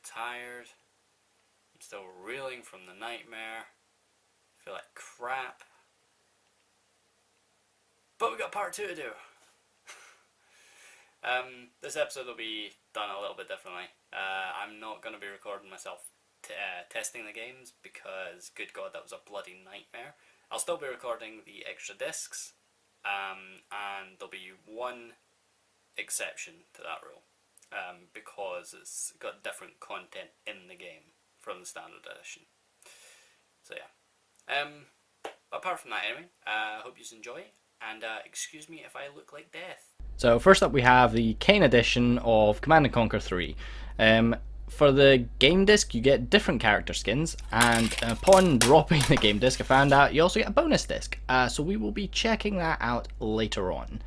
tired. I'm still reeling from the nightmare. I feel like crap. But we got part 2 to do. This episode will be done a little bit differently. I'm not going to be recording myself testing the games because, good God, that was a bloody nightmare. I'll still be recording the extra discs, and there'll be one exception to that rule, because it's got different content in the game from the standard edition. So yeah. Apart from that, anyway, I hope you enjoy, and excuse me if I look like death. So first up we have the Kane edition of Command & Conquer 3. For the game disc you get different character skins, and upon dropping the game disc I found out you also get a bonus disc, so we will be checking that out later on.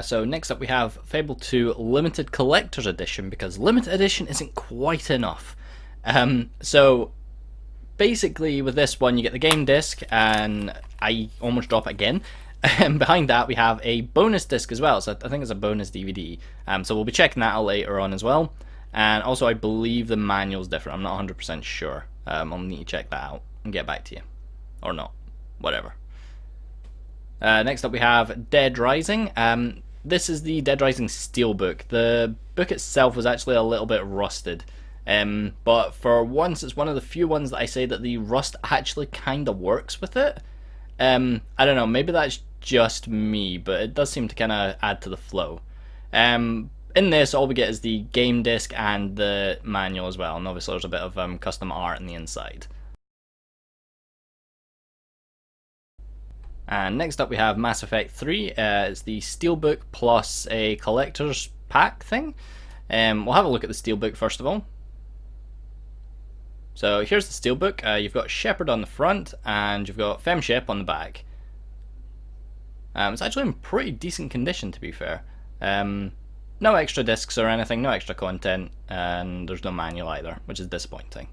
So next up we have Fable 2 Limited Collector's Edition, because Limited Edition isn't quite enough. So basically with this one you get the game disc, and I almost drop it again. And behind that we have a bonus disc as well, so I think it's a bonus DVD. So we'll be checking that out later on as well. And also I believe the manual's different, I'm not 100% sure. I'll need to check that out and get back to you. Or not, whatever. Next up we have Dead Rising. This is the Dead Rising Steelbook. The book itself was actually a little bit rusted. But for once it's one of the few ones that I say that the rust actually kind of works with it. I don't know, maybe that's just me, but it does seem to kind of add to the flow. In this, all we get is the game disc and the manual as well, and obviously there's a bit of custom art on the inside. And next up we have Mass Effect 3. It's the Steelbook plus a collector's pack thing. We'll have a look at the Steelbook first of all. So here's the Steelbook. You've got Shepard on the front, and you've got FemShep on the back. It's actually in pretty decent condition, to be fair. No extra discs or anything, no extra content, and there's no manual either, which is disappointing.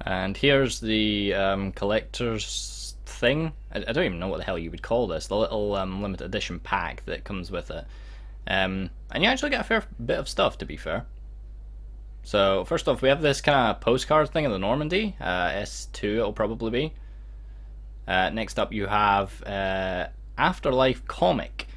And here's the collector's thing. I don't even know what the hell you would call this. The little limited edition pack that comes with it. And you actually get a fair bit of stuff, to be fair. So first off, we have this kind of postcard thing of the Normandy. S2 it'll probably be. Next up you have Afterlife comic,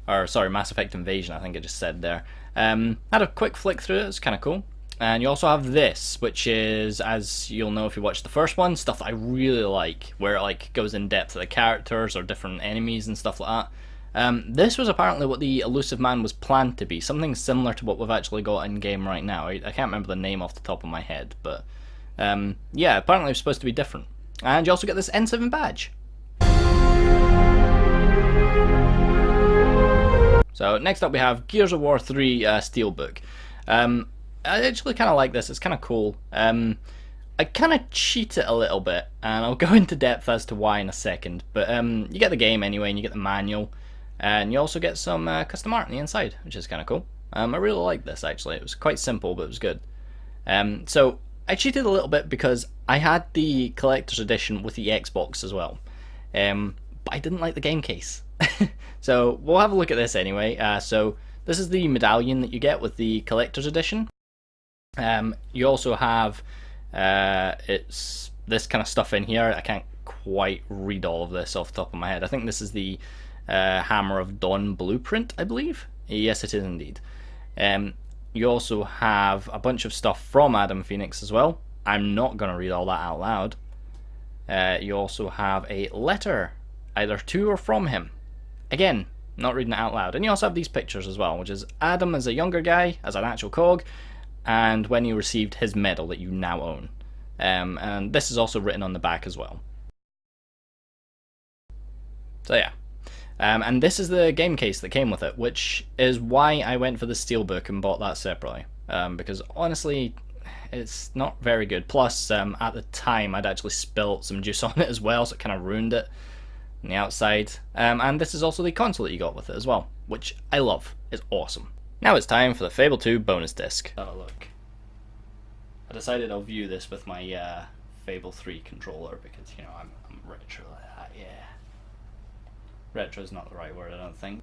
or sorry, Mass Effect Invasion, I think it just said there. Had a quick flick through it, it's kind of cool. And you also have this, which is, as you'll know if you watched the first one, stuff that I really like, where it like goes in depth to the characters or different enemies and stuff like that. This was apparently what the Elusive Man was planned to be, something similar to what we've actually got in game right now. I can't remember the name off the top of my head, but yeah, apparently it was supposed to be different. And you also get this N7 badge. So next up we have Gears of War 3 Steelbook. I actually kind of like this, it's kind of cool. I kind of cheat it a little bit, and I'll go into depth as to why in a second. But you get the game anyway, and you get the manual, and you also get some custom art on the inside, which is kind of cool. I really like this actually, it was quite simple but it was good. So I cheated a little bit because I had the collector's edition with the Xbox as well. But I didn't like the game case. So we'll have a look at this anyway. So this is the medallion that you get with the collector's edition. You also have it's this kind of stuff in here. I can't quite read all of this off the top of my head. I think this is the Hammer of Dawn blueprint, I believe. Yes, it is indeed. You also have a bunch of stuff from Adam Phoenix as well. I'm not going to read all that out loud. You also have a letter, either to or from him. Again, not reading it out loud. And you also have these pictures as well, which is Adam as a younger guy, as an actual cog, and when he received his medal that you now own. And this is also written on the back as well. So yeah. And this is the game case that came with it, which is why I went for the Steelbook and bought that separately. Because honestly, it's not very good. Plus, at the time, I'd actually spilt some juice on it as well, so it kind of ruined it on the outside. And this is also the console that you got with it as well, which I love. It's awesome. Now it's time for the Fable 2 bonus disc. Oh look. I decided I'll view this with my Fable 3 controller because, you know, I'm retro like that, yeah. Retro is not the right word, I don't think.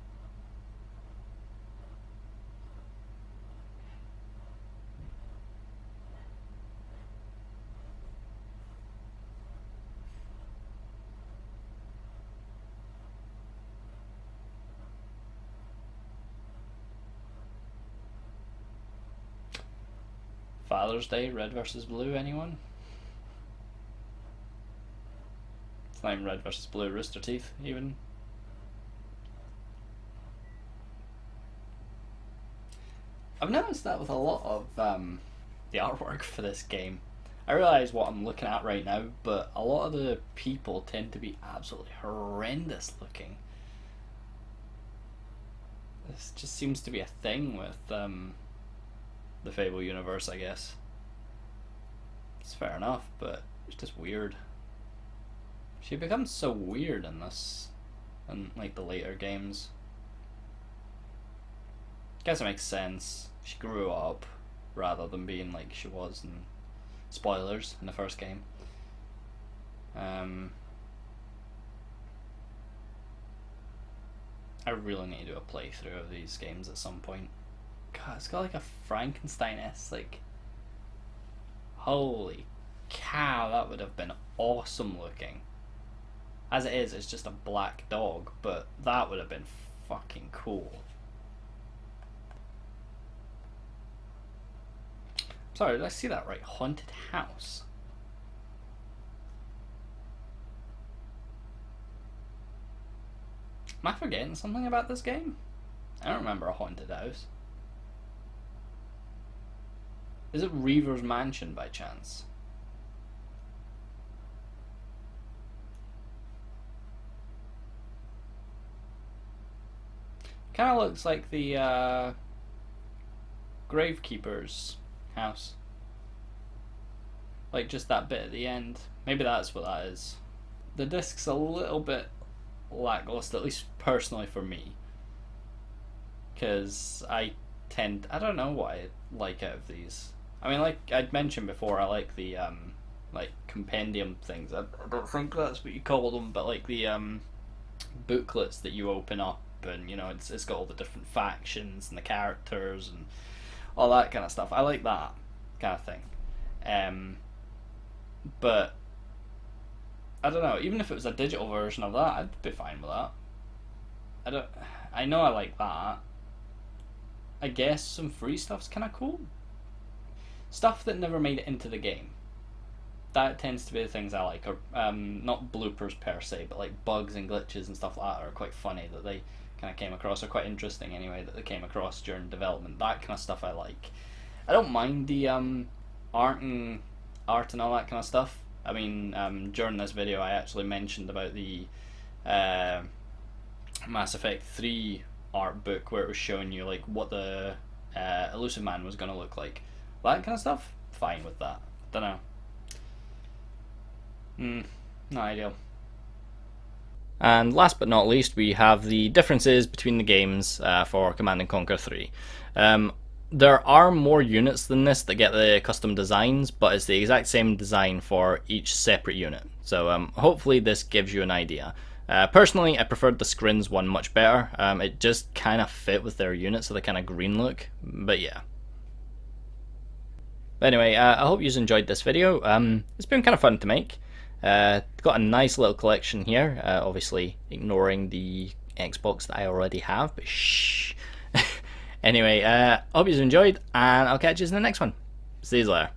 Father's Day, red versus blue, anyone? It's not even red versus blue, Rooster Teeth, even. I've noticed that with a lot of the artwork for this game. I realise what I'm looking at right now, but a lot of the people tend to be absolutely horrendous looking. This just seems to be a thing with the Fable universe, I guess. It's fair enough, but it's just weird. She becomes so weird in this, in like the later games. Guess it makes sense. She grew up rather than being like she was in spoilers in the first game. I really need to do a playthrough of these games at some point. God, it's got like a Frankenstein-esque, like, holy cow, that would have been awesome looking. As it is, it's just a black dog, but that would have been fucking cool. Sorry, did I see that right? Haunted house. Am I forgetting something about this game? I don't remember a haunted house. Is it Reaver's Mansion by chance? Kind of looks like the Gravekeeper's house. Like just that bit at the end. Maybe that's what that is. The disc's a little bit lackluster, at least personally for me. Because I don't know what I like out of these. I mean, like I'd mentioned before, I like the like compendium things. I don't think that's what you call them, but like the booklets that you open up, and you know, it's got all the different factions and the characters and all that kind of stuff. I like that kind of thing. But I don't know, even if it was a digital version of that, I'd be fine with that. I know I like that. I guess some free stuff's kind of cool. Stuff that never made it into the game. That tends to be the things I like. Or not bloopers per se, but like bugs and glitches and stuff like that are quite funny that they kind of came across, or quite interesting anyway, that they came across during development. That kind of stuff I like. I don't mind the art and all that kind of stuff. I mean, during this video I actually mentioned about the Mass Effect 3 art book, where it was showing you like what the Elusive Man was going to look like. That kind of stuff, fine with that. Don't know. Not ideal. And last but not least, we have the differences between the games for Command & Conquer 3. There are more units than this that get the custom designs, but it's the exact same design for each separate unit. So hopefully this gives you an idea. Personally, I preferred the Skrins one much better. It just kind of fit with their units, so the kind of green look, but yeah. But anyway, I hope you enjoyed this video. It's been kind of fun to make. Got a nice little collection here, obviously ignoring the Xbox that I already have, but shh. Anyway, hope you enjoyed, and I'll catch you in the next one. See you later.